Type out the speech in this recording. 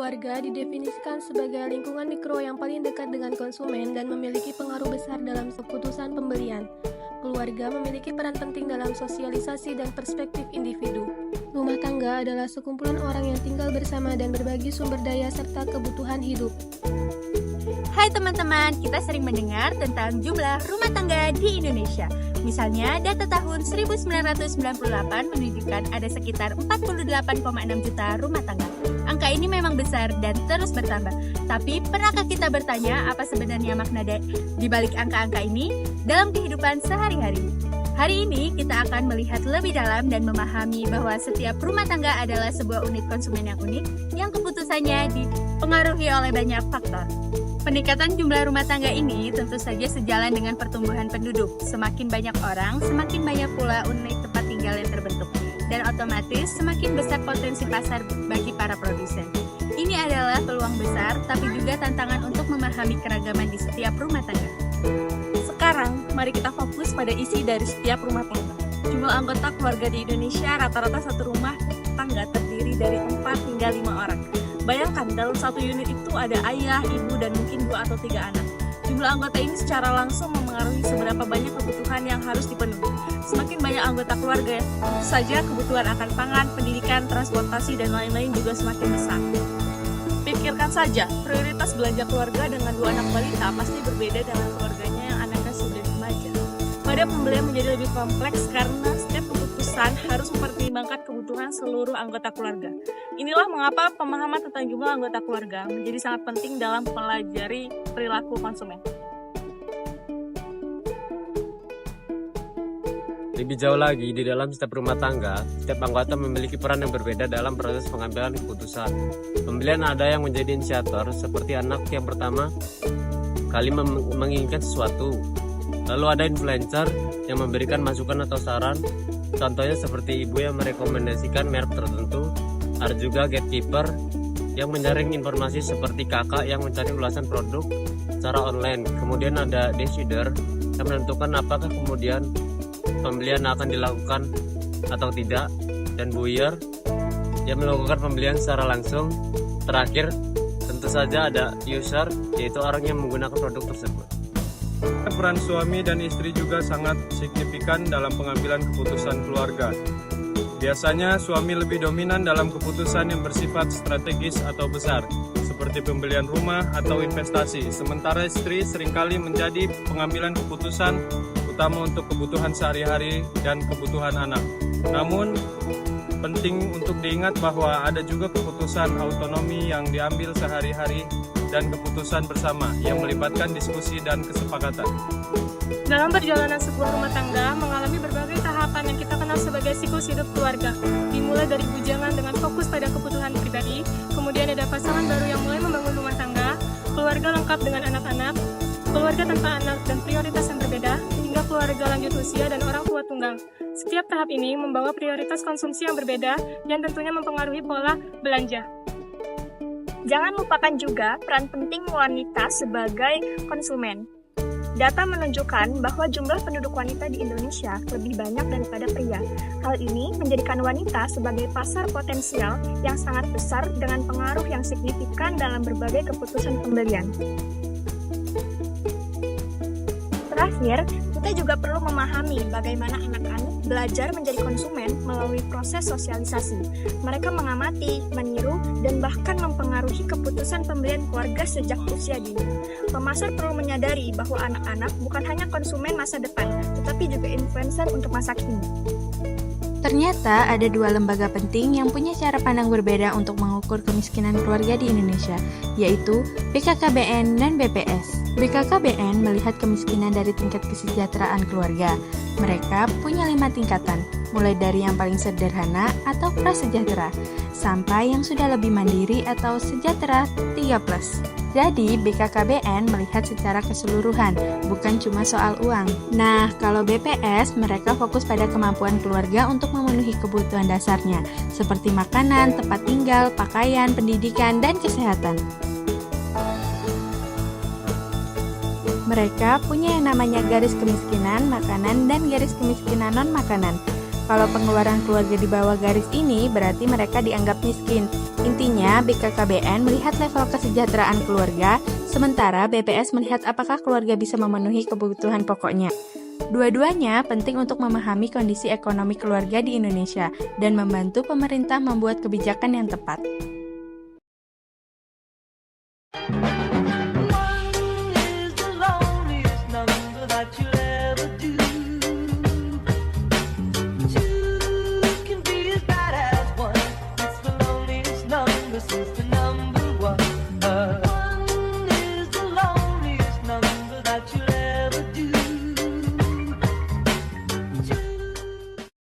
Keluarga didefinisikan sebagai lingkungan mikro yang paling dekat dengan konsumen dan memiliki pengaruh besar dalam keputusan pembelian. Keluarga memiliki peran penting dalam sosialisasi dan perspektif individu. Rumah tangga adalah sekumpulan orang yang tinggal bersama dan berbagi sumber daya serta kebutuhan hidup. Hai teman-teman, kita sering mendengar tentang jumlah rumah tangga di Indonesia. Misalnya, data tahun 1998 menunjukkan ada sekitar 48,6 juta rumah tangga. Angka ini memang besar dan terus bertambah. Tapi, pernahkah kita bertanya apa sebenarnya makna di balik angka-angka ini dalam kehidupan sehari-hari? Hari ini kita akan melihat lebih dalam dan memahami bahwa setiap rumah tangga adalah sebuah unit konsumen yang unik yang keputusannya dipengaruhi oleh banyak faktor. Peningkatan jumlah rumah tangga ini tentu saja sejalan dengan pertumbuhan penduduk. Semakin banyak orang, semakin banyak pula unit tempat tinggal yang terbentuk. Dan otomatis semakin besar potensi pasar bagi para produsen. Ini adalah peluang besar, tapi juga tantangan untuk memahami keragaman di setiap rumah tangga. Sekarang, mari kita fokus pada isi dari setiap rumah tangga. Jumlah anggota keluarga di Indonesia rata-rata satu rumah tangga terdiri dari 4 hingga 5 orang. Bayangkan, dalam satu unit itu ada ayah, ibu, dan mungkin 2 atau 3 anak. Jumlah anggota ini secara langsung memengaruhi seberapa banyak kebutuhan yang harus dipenuhi. Semakin banyak anggota keluarga, tentu saja kebutuhan akan pangan, pendidikan, transportasi, dan lain-lain juga semakin besar. Pikirkan saja, prioritas belanja keluarga dengan 2 anak balita pasti berbeda dengan keluarganya yang anaknya sudah remaja. Pada pembelian menjadi lebih kompleks karena setiap keputusan harus mempertimbangkan kebutuhan seluruh anggota keluarga. Inilah mengapa pemahaman tentang jumlah anggota keluarga menjadi sangat penting dalam mempelajari perilaku konsumen. Lebih jauh lagi, di dalam setiap rumah tangga, setiap anggota memiliki peran yang berbeda dalam proses pengambilan keputusan. Pembelian ada yang menjadi inisiator, seperti anak yang pertama kali menginginkan sesuatu. Lalu ada influencer yang memberikan masukan atau saran, contohnya seperti ibu yang merekomendasikan merek tertentu. Ada juga gatekeeper yang menyaring informasi seperti kakak yang mencari ulasan produk secara online. Kemudian ada decider yang menentukan apakah kemudian pembelian akan dilakukan atau tidak, dan buyer yang melakukan pembelian secara langsung. Terakhir, tentu saja ada user, yaitu orang yang menggunakan produk tersebut. Peran suami dan istri juga sangat signifikan dalam pengambilan keputusan keluarga. Biasanya suami lebih dominan dalam keputusan yang bersifat strategis atau besar, seperti pembelian rumah atau investasi, sementara istri seringkali menjadi pengambilan keputusan utama untuk kebutuhan sehari-hari dan kebutuhan anak. Namun, penting untuk diingat bahwa ada juga keputusan autonomi yang diambil sehari-hari dan keputusan bersama yang melibatkan diskusi dan kesepakatan. Dalam perjalanan sebuah rumah tangga mengalami berbagai tahapan yang kita kenal sebagai siklus hidup keluarga. Dimulai dari bujangan dengan fokus pada kebutuhan pribadi, kemudian ada pasangan baru yang mulai membangun rumah tangga, keluarga lengkap dengan anak-anak, keluarga tanpa anak dan prioritas yang berbeda, hingga keluarga lanjut usia dan orang tua tunggal. Setiap tahap ini membawa prioritas konsumsi yang berbeda dan tentunya mempengaruhi pola belanja. Jangan lupakan juga peran penting wanita sebagai konsumen. Data menunjukkan bahwa jumlah penduduk wanita di Indonesia lebih banyak daripada pria. Hal ini menjadikan wanita sebagai pasar potensial yang sangat besar dengan pengaruh yang signifikan dalam berbagai keputusan pembelian. Terakhir, kita juga perlu memahami bagaimana anak-anak belajar menjadi konsumen melalui proses sosialisasi. Mereka mengamati, meniru, dan bahkan mempengaruhi keputusan pembelian keluarga sejak usia dini. Pemasar perlu menyadari bahwa anak-anak bukan hanya konsumen masa depan, tetapi juga influencer untuk masa kini. Ternyata ada 2 lembaga penting yang punya cara pandang berbeda untuk mengukur kemiskinan keluarga di Indonesia, yaitu BKKBN dan BPS. BKKBN melihat kemiskinan dari tingkat kesejahteraan keluarga. Mereka punya 5 tingkatan, mulai dari yang paling sederhana atau prasejahtera, sampai yang sudah lebih mandiri atau sejahtera 3+. Jadi, BKKBN melihat secara keseluruhan, bukan cuma soal uang. Nah, kalau BPS, mereka fokus pada kemampuan keluarga untuk memenuhi kebutuhan dasarnya, seperti makanan, tempat tinggal, pakaian, pendidikan, dan kesehatan. Mereka punya yang namanya garis kemiskinan makanan dan garis kemiskinan non-makanan. Kalau pengeluaran keluarga di bawah garis ini berarti mereka dianggap miskin. Intinya, BKKBN melihat level kesejahteraan keluarga, sementara BPS melihat apakah keluarga bisa memenuhi kebutuhan pokoknya. Dua-duanya penting untuk memahami kondisi ekonomi keluarga di Indonesia dan membantu pemerintah membuat kebijakan yang tepat. Since the